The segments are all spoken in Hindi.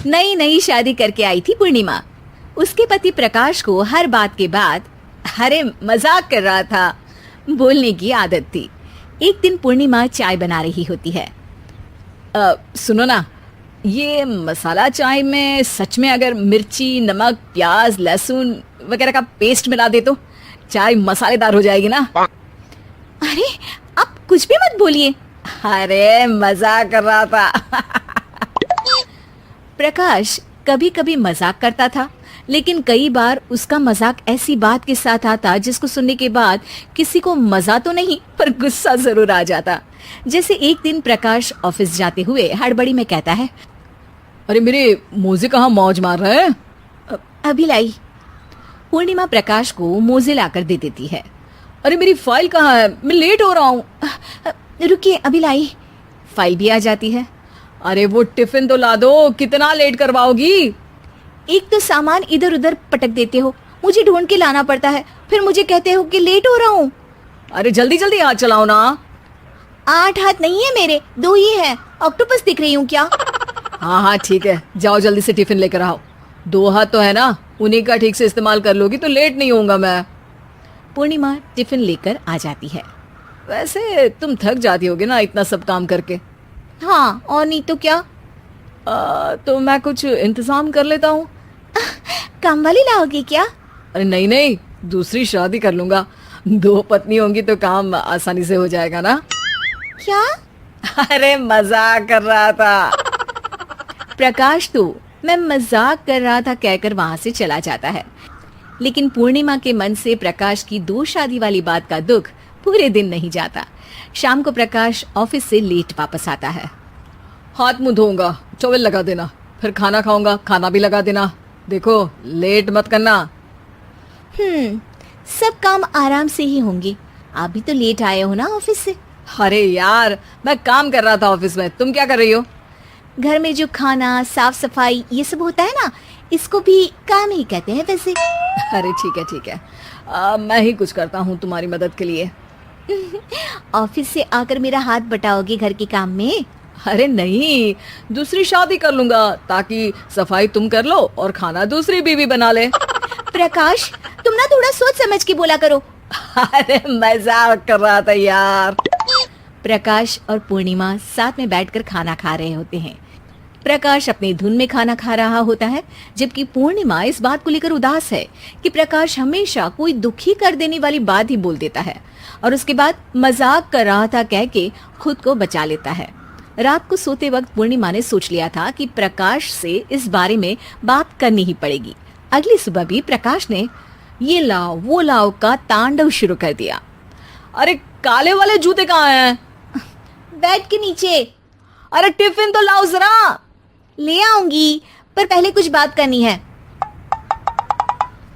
नई नई शादी करके आई थी पूर्णिमा। उसके पति प्रकाश को हर बात के बाद अरे मजाक कर रहा था बोलने की आदत थी। एक दिन पूर्णिमा चाय बना रही होती है। सुनो ना, ये मसाला चाय में सच में अगर मिर्ची, नमक, प्याज, लहसुन वगैरह का पेस्ट मिला दे तो चाय मसालेदार हो जाएगी ना। अरे आप कुछ भी मत बोलिए। अरे मजाक कर रहा था। प्रकाश कभी कभी मजाक करता था, लेकिन कई बार उसका मजाक ऐसी बात के साथ आता जिसको सुनने के बाद किसी को मजा तो नहीं पर गुस्सा जरूर आ जाता। जैसे एक दिन प्रकाश ऑफिस जाते हुए हड़बड़ी में कहता है, अरे मेरे मोजे कहाँ मौज मार रहे हैं? अभी लाई। पूर्णिमा प्रकाश को मोजे लाकर दे देती है। अरे मेरी फाइल कहाँ है? मैं लेट हो रहा हूँ। रुकिए अभी लाई। फाइल भी आ जाती है। अरे वो टिफिन तो ला दो, कितना लेट करवाओगी? एक तो सामान इधर उधर पटक देते हो, मुझे ढूंढ के लाना पड़ता है, फिर मुझे कहते हो कि लेट हो रहा हूँ। अरे जल्दी जल्दी हाथ चलाओ ना। 8 हाथ नहीं है मेरे, 2 ही है। ऑक्टोपस दिख रही हूँ क्या? हाँ हाँ ठीक है, जाओ जल्दी से टिफिन लेकर आओ। 2 हाथ तो है ना, उन्हीं का ठीक से इस्तेमाल कर लोगी तो लेट नहीं होऊंगा मैं। पूर्णिमा टिफिन लेकर आ जाती है। वैसे तुम थक जाती होगी ना इतना सब काम करके। हाँ और नहीं तो क्या। तो मैं कुछ इंतजाम कर लेता हूँ। काम वाली लाओगे क्या? अरे नहीं नहीं, दूसरी शादी कर लूंगा। 2 पत्नी होंगी तो काम आसानी से हो जाएगा ना। क्या? अरे मजाक कर रहा था। प्रकाश तो मैं मजाक कर रहा था कहकर वहां से चला जाता है। लेकिन पूर्णिमा के मन से प्रकाश की 2 शादी वाली बात का दुख पूरे दिन नहीं जाता। शाम को प्रकाश ऑफिस से लेट वापस आता है। हाथ मुंह धोऊंगा, टॉवेल लगा देना, फिर खाना खाऊंगा, खाना भी लगा देना। देखो लेट मत करना। सब काम आराम से ही होंगे। आप भी तो लेट आए हो ना ऑफिस से। अरे यार मैं काम कर रहा था ऑफिस में, तुम क्या कर रही हो? घर में जो खाना, साफ सफाई ये सब होता है ना, इसको भी काम ही कहते हैं वैसे। अरे ठीक है, मैं ही कुछ करता हूँ तुम्हारी मदद के लिए। ऑफिस से आकर मेरा हाथ बटाओगे घर के काम में? अरे नहीं, दूसरी शादी कर लूंगा ताकि सफाई तुम कर लो और खाना दूसरी बीवी बना ले। प्रकाश तुम ना थोड़ा सोच समझ के बोला करो। अरे मजाक कर रहा था यार। प्रकाश और पूर्णिमा साथ में बैठकर खाना खा रहे होते हैं। प्रकाश अपनी धुन में खाना खा रहा होता है, जबकि पूर्णिमा इस बात को लेकर उदास है कि प्रकाश हमेशा कोई दुखी कर देने वाली बात ही बोल देता है और उसके बाद मजाक कर रहा था कह के खुद को बचा लेता है। रात को सोते वक्त पूर्णिमा ने सोच लिया था कि प्रकाश से इस बारे में बात करनी ही पड़ेगी। अगली सुबह भी प्रकाश ने ये लाओ वो लाओ का तांडव शुरू कर दिया। अरे काले वाले जूते कहाँ हैं? बेड के नीचे। अरे टिफिन तो लाओ जरा। ले आऊंगी, पर पहले कुछ बात करनी है।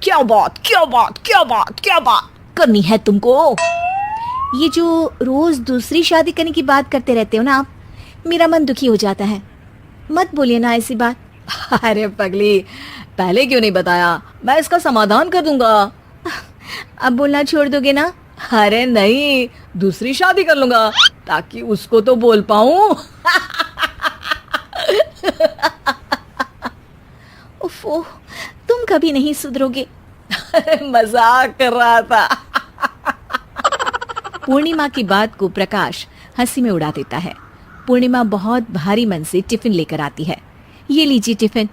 क्या बात करनी है तुमको? ये जो रोज दूसरी शादी करने की बात करते रहते हो ना आप, मेरा मन दुखी हो जाता है। मत बोलिए ना ऐसी बात। अरे पगली, पहले क्यों नहीं बताया? मैं इसका समाधान कर दूंगा। अब बोलना छोड़ दोगे ना? अरे नहीं, दूसरी शादी कर लूंगा ताकि उसको तो बोल पाऊं। उफ़ो, तुम कभी नहीं सुधरोगे। मजाक कर रहा था। पूर्णिमा की बात को प्रकाश हंसी में उड़ा देता है। पूर्णिमा बहुत भारी मन से टिफिन लेकर आती है। ये लीजिए टिफिन।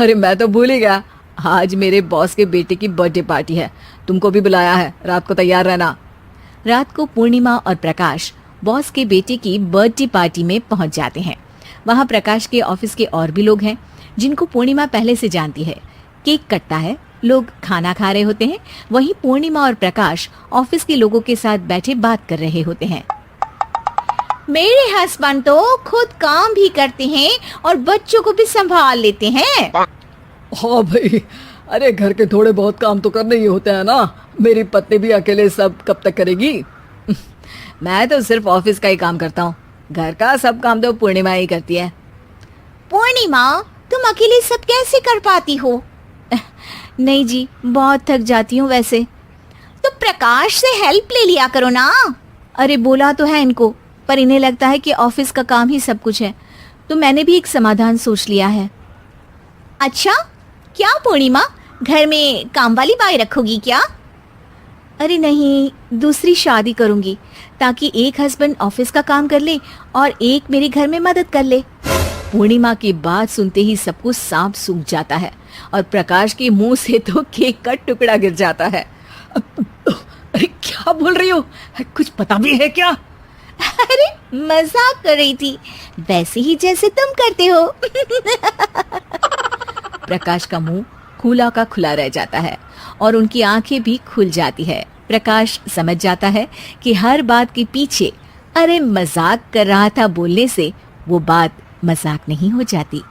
अरे मैं तो भूल ही गया, आज मेरे बॉस के बेटे की बर्थडे पार्टी है, तुमको भी बुलाया है, रात को तैयार रहना। रात को पूर्णिमा और प्रकाश बॉस के बेटे की बर्थडे पार्टी में पहुंच जाते हैं। वहां प्रकाश के ऑफिस के और भी लोग हैं जिनको पूर्णिमा पहले से जानती है। केक कटता है, लोग खाना खा रहे होते हैं। वहीं पूर्णिमा और प्रकाश ऑफिस के लोगों के साथ बैठे बात कर रहे होते हैं। मेरे हस्बैंड तो खुद काम भी करते हैं और बच्चों को भी संभाल लेते हैं। हाँ भाई, अरे घर के थोड़े बहुत काम तो करने ही होते हैं ना। मेरी पत्नी भी अकेले सब कब तक करेगी? मैं तो सिर्फ ऑफिस का ही काम करता हूँ, घर का सब काम तो पूर्णिमा ही करती है। पूर्णिमा, तुम अकेले सब कैसे कर पाती हो? नहीं जी, बहुत थक जाती हूँ वैसे। तो प्रकाश से हेल्प ले लिया करो ना। अरे बोला तो है इनको, पर इन्हें लगता है कि ऑफिस का काम ही सब कुछ है, तो मैंने भी एक समाधान सोच लिया है। अच्छा, क्या पूर्णिमा, घर में काम वाली बाई रखोगी क्या? अरे नहीं, दूसरी शादी करूंगी ताकि एक हस्बैंड ऑफिस का काम कर ले और एक मेरे घर में मदद कर ले। पूर्णिमा की बात सुनते ही सब कुछ सांप सूख जाता है और प्रकाश के मुंह से तो केक का टुकड़ा गिर जाता है। अरे क्या बोल रही हो? कुछ पता भी है क्या? अरे मजाक कर रही थी, वैसे ही जैसे तुम करते हो। प्रकाश का मुंह खुला का खुला रह जाता है और उनकी आंखें भी खुल जाती है। प्रकाश समझ जाता है कि हर बात के पीछे अरे मजाक कर रहा था बोलने से वो बात मजाक नहीं हो जाती।